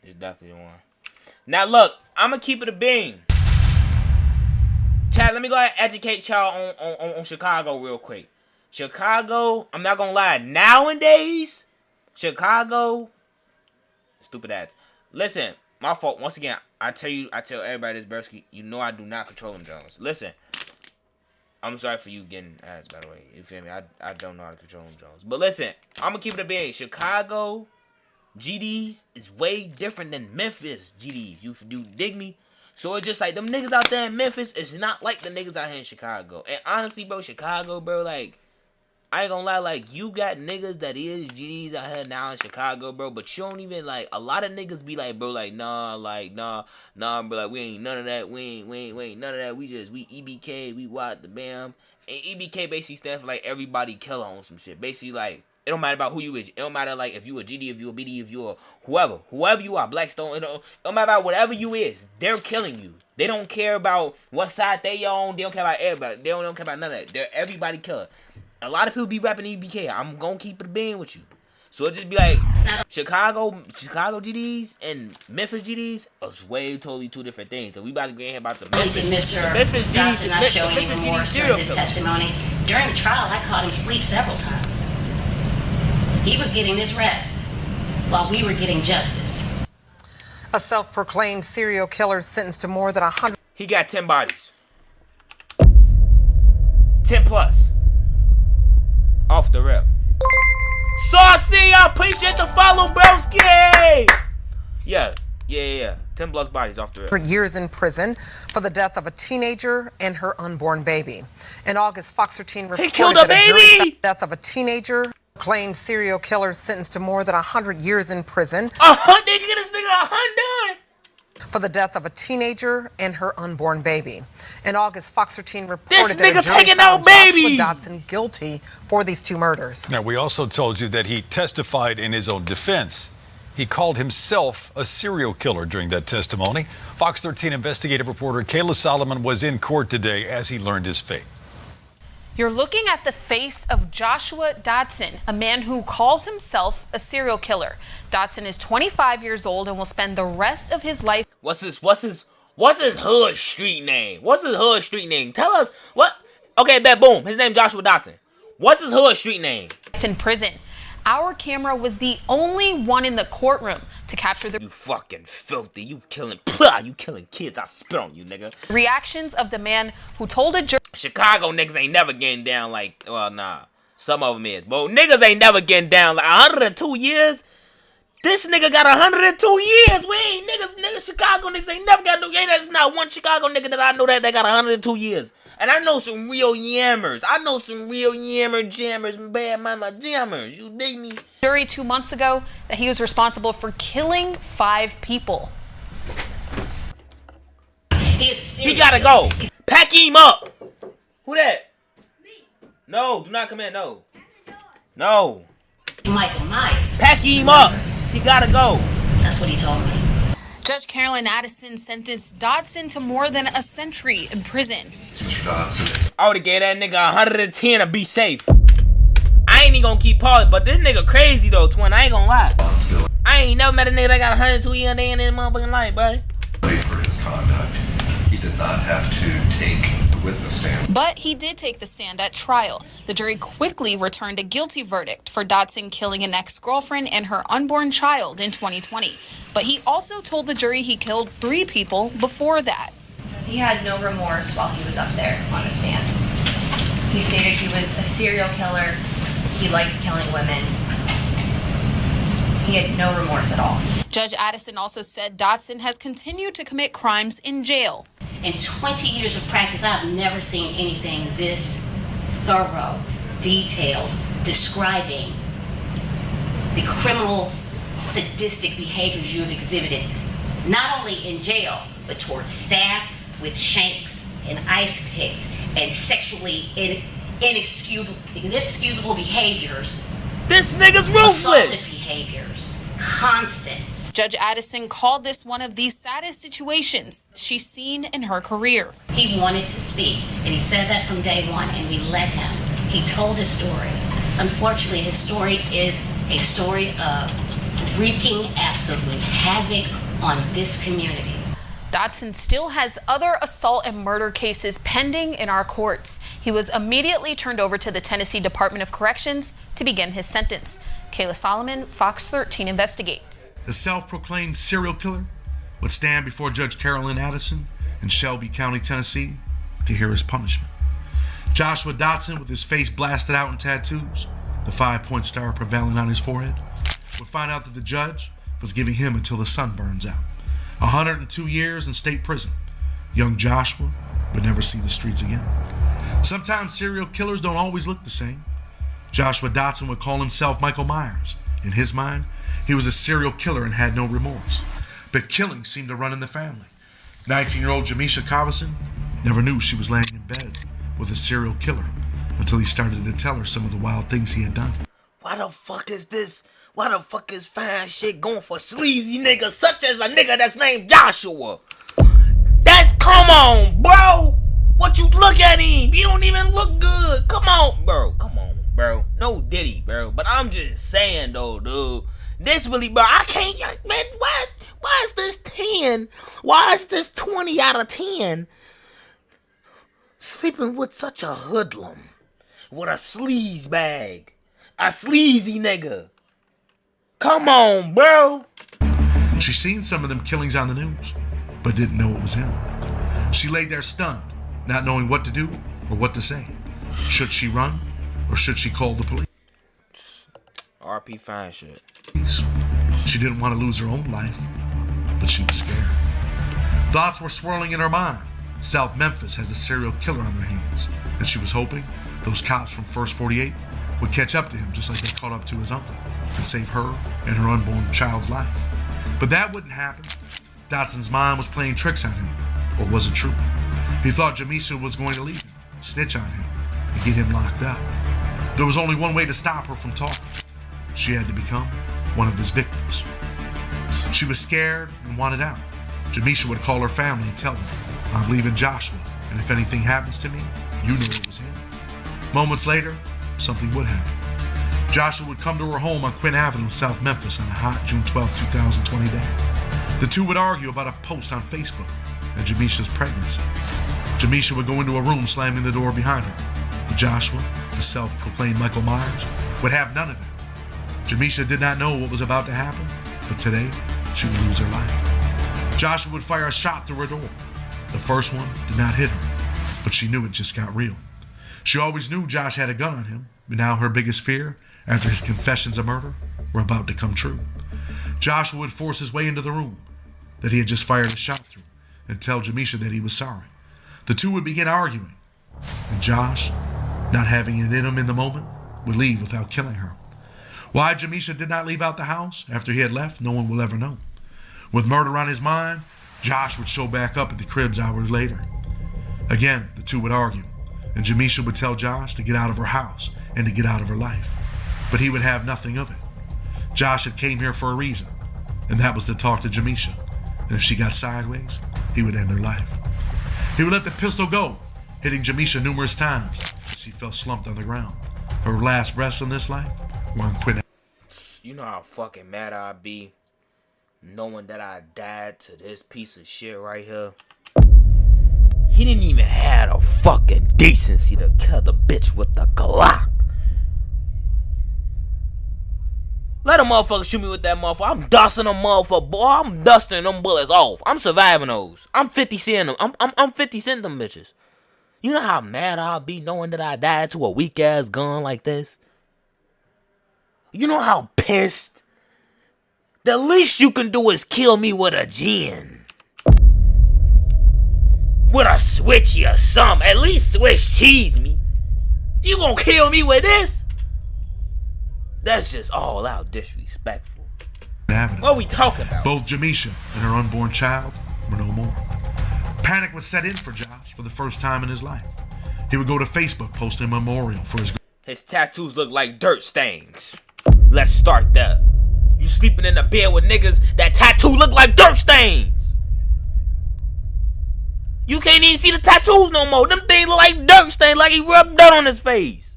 It's definitely one. Now look, I'm gonna keep it a beam. Chat, let me go ahead and educate y'all on Chicago real quick. Chicago, I'm not gonna lie, nowadays, Chicago, stupid ass. Listen, my fault. Once again, I tell everybody this, Bursky, you know I do not control them Jones. Listen, I'm sorry for you getting ads, by the way. You feel me? I don't know how to control them Jones. But listen, I'm gonna keep it a big. Chicago GDs is way different than Memphis GDs. You dig me? So it's just like them niggas out there in Memphis is not like the niggas out here in Chicago. And honestly, bro, Chicago, bro, like, I ain't gonna lie, like, you got niggas that is GDs out here now in Chicago, bro, but you don't even, like, a lot of niggas be like, bro, like, nah, bro, like, we ain't none of that, we ain't none of that, we EBK, we what the bam, and EBK basically stands for, like, everybody killer on some shit, basically, like, it don't matter about who you is, it don't matter, like, if you a GD, if you a BD, if you a whoever you are, Blackstone, it don't matter about whatever you is, they're killing you. They don't care about what side they on, they don't care about everybody, they don't care about none of that, they're everybody killer. A lot of people be rapping EBK. I'm gonna keep it a being with you. So it just be like Chicago GDs and Memphis GDs is way totally two different things. So we about to get about the Memphis. Mr. Johnson not showing any remorse during his testimony. During the trial, I caught him sleep several times. He was getting his rest while we were getting justice. A self-proclaimed serial killer sentenced to more than 100. He got 10 bodies. 10 plus. Off the rip. Saucy, I appreciate the follow, broski. Yeah. 10 plus bodies off the rip. For years in prison for the death of a teenager and her unborn baby. In August, Fox 13 reported he killed a baby. The death of a teenager. Claimed serial killer sentenced to more than 100 years in prison. 100? They get this nigga 100. For the death of a teenager and her unborn baby. In August, Fox 13 reported this nigga that a jury taking found out babies. Joshua Dotson guilty for these two murders. Now, we also told you that he testified in his own defense. He called himself a serial killer during that testimony. Fox 13 investigative reporter Kayla Solomon was in court today as he learned his fate. You're looking at the face of Joshua Dotson, a man who calls himself a serial killer. Dotson is 25 years old and will spend the rest of his life. What's his hood street name? What's his hood street name? Tell us what. Okay, bet boom. His name Joshua Dotson. What's his hood street name? In prison. Our camera was the only one in the courtroom to capture the. You fucking filthy. You killing kids. I spit on you, nigga. Reactions of the man who told a jury. Chicago niggas ain't never getting down like. Well, nah. Some of them is. But niggas ain't never getting down like 102 years. This nigga got 102 years. We ain't niggas. Chicago niggas ain't never got no. There's not one Chicago nigga that I know that got 102 years. And I know some real yammers. I know some real jammers, bad mama jammers. You dig me? Jury 2 months ago that he was responsible for killing 5 people. He gotta go. Pack him up. Who that? Me. No, do not come in. No. Michael Myers. Pack him up. He gotta go. That's what he told me. Judge Carolyn Addison sentenced Dotson to more than a century in prison. I would've gave that nigga 110 to be safe. I ain't even gonna keep pausing, but this nigga crazy though, twin. I ain't gonna lie. I ain't never met a nigga that got 102 years in his motherfucking life, bro. For his conduct, he did not have to take the witness stand. But he did take the stand at trial. The jury quickly returned a guilty verdict for Dotson killing an ex-girlfriend and her unborn child in 2020. But he also told the jury he killed 3 people before that. He had no remorse while he was up there on the stand. He stated he was a serial killer. He likes killing women. He had no remorse at all. Judge Addison also said Dotson has continued to commit crimes in jail. In 20 years of practice, I've never seen anything this thorough, detailed, describing the criminal, sadistic behaviors you have exhibited, not only in jail, but towards staff with shanks and ice picks and sexually inexcusable behaviors. This nigga's ruthless. Assaultive behaviors. Constant. Judge Addison called this one of the saddest situations she's seen in her career. He wanted to speak, and he said that from day one, and we let him. He told his story. Unfortunately, his story is a story of wreaking absolute havoc on this community. Dotson still has other assault and murder cases pending in our courts. He was immediately turned over to the Tennessee Department of Corrections to begin his sentence. Kayla Solomon, Fox 13 investigates. The self-proclaimed serial killer would stand before Judge Carolyn Addison in Shelby County, Tennessee, to hear his punishment. Joshua Dotson, with his face blasted out in tattoos, the 5-point star prevailing on his forehead, would find out that the judge was giving him until the sun burns out. 102 years in state prison. Young Joshua would never see the streets again. Sometimes serial killers don't always look the same. Joshua Dotson would call himself Michael Myers. In his mind, he was a serial killer and had no remorse. But killing seemed to run in the family. 19-year-old Jamisha Covison never knew she was laying in bed with a serial killer until he started to tell her some of the wild things he had done. Why the fuck is this? Why the fuck is fine shit going for sleazy niggas such as a nigga that's named Joshua? Come on, bro. What you look at him? He don't even look good. Come on, bro. Come on, bro. No Diddy, bro. But I'm just saying though, dude. This really, bro. I can't, man. Why is this 10? Why is this 20 out of 10? Sleeping with such a hoodlum, with a sleaze bag, a sleazy nigga. Come on, bro. She seen some of them killings on the news, but didn't know it was him. She lay there stunned, not knowing what to do or what to say. Should she run or should she call the police? RP fine shit. She didn't want to lose her own life, but she was scared. Thoughts were swirling in her mind. South Memphis has a serial killer on their hands, and she was hoping those cops from First 48 would catch up to him just like they caught up to his uncle and save her and her unborn child's life. But that wouldn't happen. Dotson's mind was playing tricks on him, or was it true? He thought Jamisha was going to leave him, snitch on him, and get him locked up. There was only one way to stop her from talking. She had to become one of his victims. She was scared and wanted out. Jamisha would call her family and tell them, "I'm leaving Joshua, and if anything happens to me, you know it was him." Moments later, something would happen. Joshua would come to her home on Quinn Avenue, South Memphis on a hot June 12, 2020 day. The two would argue about a post on Facebook and Jamisha's pregnancy. Jamisha would go into a room, slamming the door behind her. But Joshua, the self-proclaimed Michael Myers, would have none of it. Jamisha did not know what was about to happen, but today, she would lose her life. Joshua would fire a shot through her door. The first one did not hit her, but she knew it just got real. She always knew Josh had a gun on him, but now her biggest fear, after his confessions of murder, were about to come true. Joshua would force his way into the room that he had just fired a shot through and tell Jamisha that he was sorry. The two would begin arguing, and Josh, not having it in him in the moment, would leave without killing her. Why Jamisha did not leave out the house after he had left, no one will ever know. With murder on his mind, Josh would show back up at the cribs hours later. Again, the two would argue, and Jamisha would tell Josh to get out of her house and to get out of her life. But he would have nothing of it. Josh had came here for a reason, and that was to talk to Jamisha. And if she got sideways, he would end her life. He would let the pistol go, hitting Jamisha numerous times as she fell slumped on the ground. Her last breaths in this life were on Quinn. You know how fucking mad I'd be knowing that I died to this piece of shit right here. He didn't even have the fucking decency to kill the bitch with the Glock. Let a motherfucker shoot me with that motherfucker. I'm dusting a motherfucker, boy. I'm dusting them bullets off. I'm surviving those. I'm 50 Cent them. I'm 50 Cent them bitches. You know how mad I'll be knowing that I died to a weak ass gun like this? You know how pissed? The least you can do is kill me with a gin. With a switchy or something. At least Swiss cheese me. You gonna kill me with this? That's just all out disrespectful. What we talking about? Both Jamisha and her unborn child were no more. Panic was set in for Josh for the first time in his life. He would go to Facebook posting a memorial for his tattoos look like dirt stains. Let's start there. You sleeping in the bed with niggas that tattoo look like dirt stains. You can't even see the tattoos no more. Them things look like dirt stains, like he rubbed dirt on his face.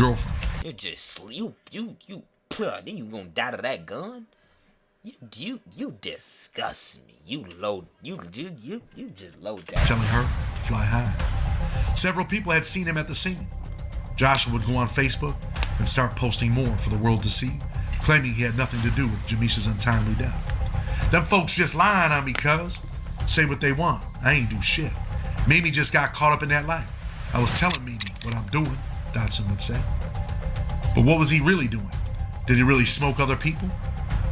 girlfriend. You just you Then you gonna die to that gun? You disgust me. You just low down. Telling her to fly high. Several people had seen him at the scene. Joshua would go on Facebook and start posting more for the world to see, claiming he had nothing to do with Jamisha's untimely death. Them folks just lying on me, cuz. Say what they want. I ain't do shit. Mimi just got caught up in that life. I was telling Mimi what I'm doing, Dotson would say. But what was he really doing? Did he really smoke other people?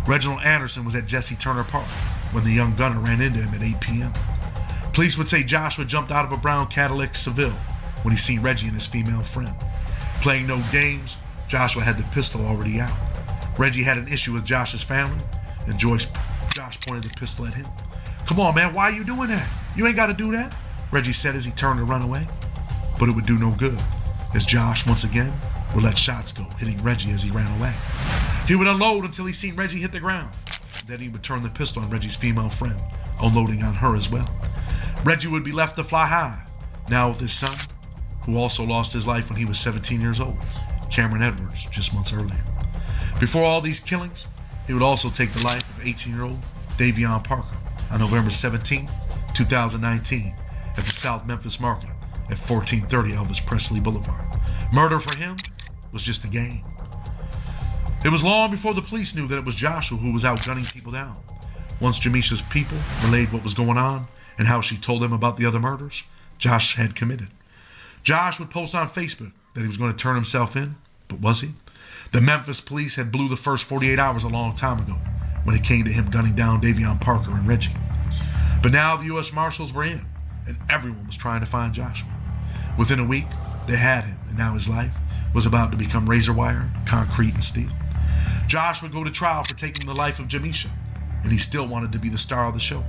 Reginald Anderson was at Jesse Turner Park when the young gunner ran into him at 8 p.m. Police would say Joshua jumped out of a brown Cadillac Seville when he seen Reggie and his female friend. Playing no games, Joshua had the pistol already out. Reggie had an issue with Josh's family, and Josh pointed the pistol at him. "Come on, man, why are you doing that? You ain't got to do that," Reggie said as he turned to run away. But it would do no good, as Josh, once again, would let shots go, hitting Reggie as he ran away. He would unload until he seen Reggie hit the ground. Then he would turn the pistol on Reggie's female friend, unloading on her as well. Reggie would be left to fly high, now with his son, who also lost his life when he was 17 years old, Cameron Edwards, just months earlier. Before all these killings, he would also take the life of 18-year-old Davion Parker on November 17, 2019, at the South Memphis Market at 1430 Elvis Presley Boulevard. Murder for him was just a game. It was long before the police knew that it was Joshua who was out gunning people down. Once Jamisha's people relayed what was going on and how she told them about the other murders, Josh had committed. Josh would post on Facebook that he was going to turn himself in, but was he? The Memphis police had blew the first 48 hours a long time ago when it came to him gunning down Davion Parker and Reggie. But now the U.S. Marshals were in, and everyone was trying to find Joshua. Within a week, they had him, and now his life was about to become razor wire, concrete, and steel. Josh would go to trial for taking the life of Jamisha, and he still wanted to be the star of the show.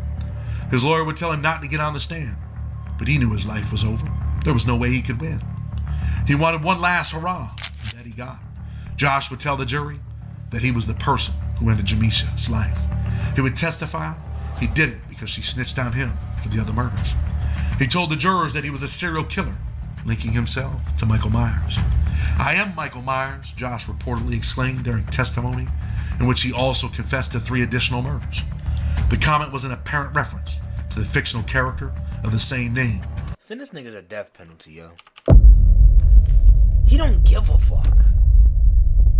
His lawyer would tell him not to get on the stand, but he knew his life was over. There was no way he could win. He wanted one last hurrah, and that he got. Josh would tell the jury that he was the person who ended Jamisha's life. He would testify he did it because she snitched on him for the other murders. He told the jurors that he was a serial killer, linking himself to Michael Myers. "I am Michael Myers," Josh reportedly exclaimed during testimony, in which he also confessed to 3 additional murders. The comment was an apparent reference to the fictional character of the same name. Send this nigga the death penalty, yo. He don't give a fuck.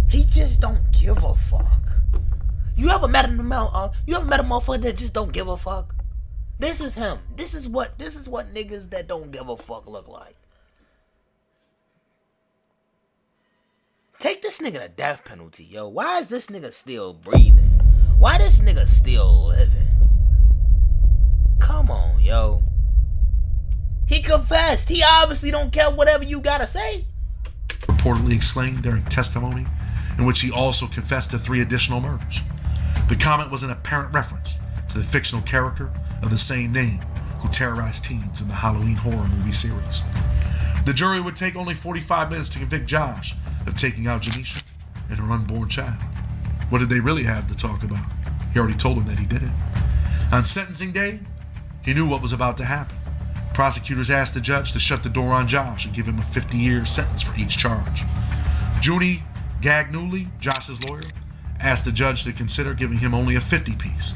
He just don't give a fuck. You ever met a motherfucker that just don't give a fuck? This is him. This is what niggas that don't give a fuck look like. Take this nigga the death penalty, yo. Why is this nigga still breathing? Why this nigga still living? Come on, yo. He confessed. He obviously don't care whatever you gotta say. Reportedly exclaimed during testimony, in which he also confessed to 3 additional murders. The comment was an apparent reference to the fictional character of the same name who terrorized teens in the Halloween horror movie series. The jury would take only 45 minutes to convict Josh of taking out Jamisha and her unborn child. What did they really have to talk about? He already told them that he did it. On sentencing day, he knew what was about to happen. Prosecutors asked the judge to shut the door on Josh and give him a 50-year sentence for each charge. Junie Gagnulli, Josh's lawyer, asked the judge to consider giving him only a 50-piece.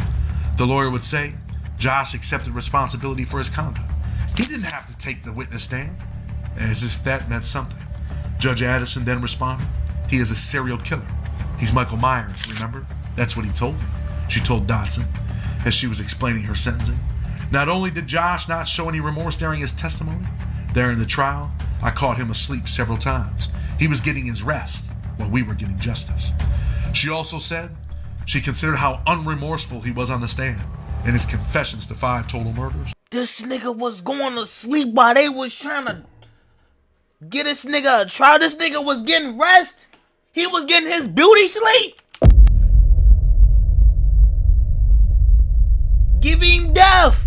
The lawyer would say Josh accepted responsibility for his conduct. He didn't have to take the witness stand, as if that meant something. Judge Addison then responded, "He is a serial killer. He's Michael Myers, remember? That's what he told me," she told Dotson as she was explaining her sentencing. Not only did Josh not show any remorse during his testimony, during the trial, I caught him asleep several times. He was getting his rest while we were getting justice. She also said she considered how unremorseful he was on the stand in his confessions to 5 total murders. This nigga was going to sleep while they was trying to get this nigga a trial. This nigga was getting rest. He was getting his beauty sleep. Give him death.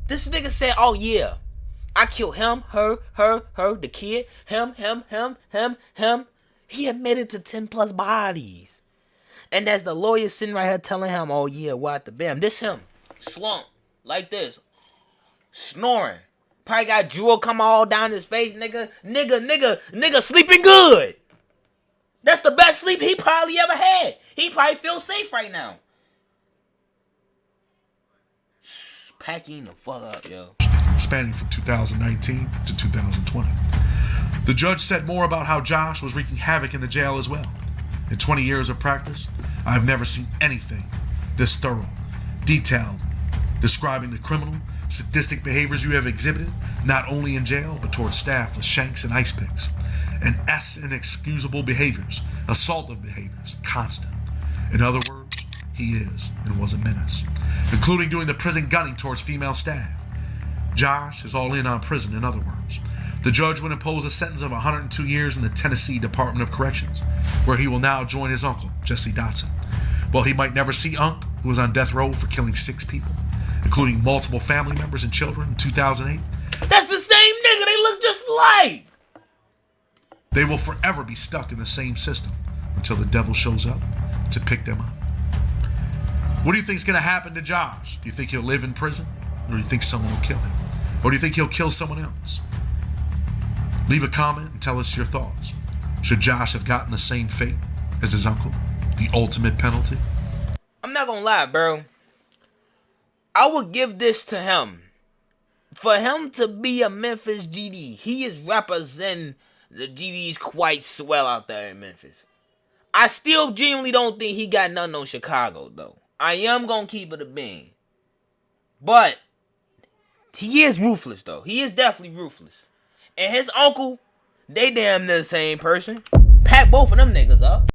This nigga said, "Oh yeah, I killed him, her, the kid, him. He admitted to 10 plus bodies." And as the lawyer sitting right here telling him, "Oh yeah, what the bam?" This him, slump, like this, snoring. Probably got drool come all down his face, nigga sleeping good. That's the best sleep he probably ever had. He probably feels safe right now. Packing the fuck up, yo. Spanning from 2019 to 2020. The judge said more about how Josh was wreaking havoc in the jail as well. In 20 years of practice, I've never seen anything this thorough, detailed, describing the criminal, sadistic behaviors you have exhibited, not only in jail, but towards staff with shanks and ice picks. And inexcusable behaviors, assaultive behaviors, constant. In other words, he is and was a menace, including doing the prison gunning towards female staff. Josh is all in on prison, in other words. The judge would impose a sentence of 102 years in the Tennessee Department of Corrections, where he will now join his uncle, Jesse Dotson. While he might never see Unc, who was on death row for killing 6 people, including multiple family members and children in 2008. That's the same nigga they look just like. They will forever be stuck in the same system until the devil shows up to pick them up. What do you think is going to happen to Josh? Do you think he'll live in prison? Or do you think someone will kill him? Or do you think he'll kill someone else? Leave a comment and tell us your thoughts. Should Josh have gotten the same fate as his uncle? The ultimate penalty? I'm not gonna lie, bro. I would give this to him. For him to be a Memphis GD, he is representing the GDs quite swell out there in Memphis. I still genuinely don't think he got nothing on Chicago, though. I am gonna keep it a bean. But he is ruthless, though. He is definitely ruthless. And his uncle, they damn near the same person. Pack both of them niggas up.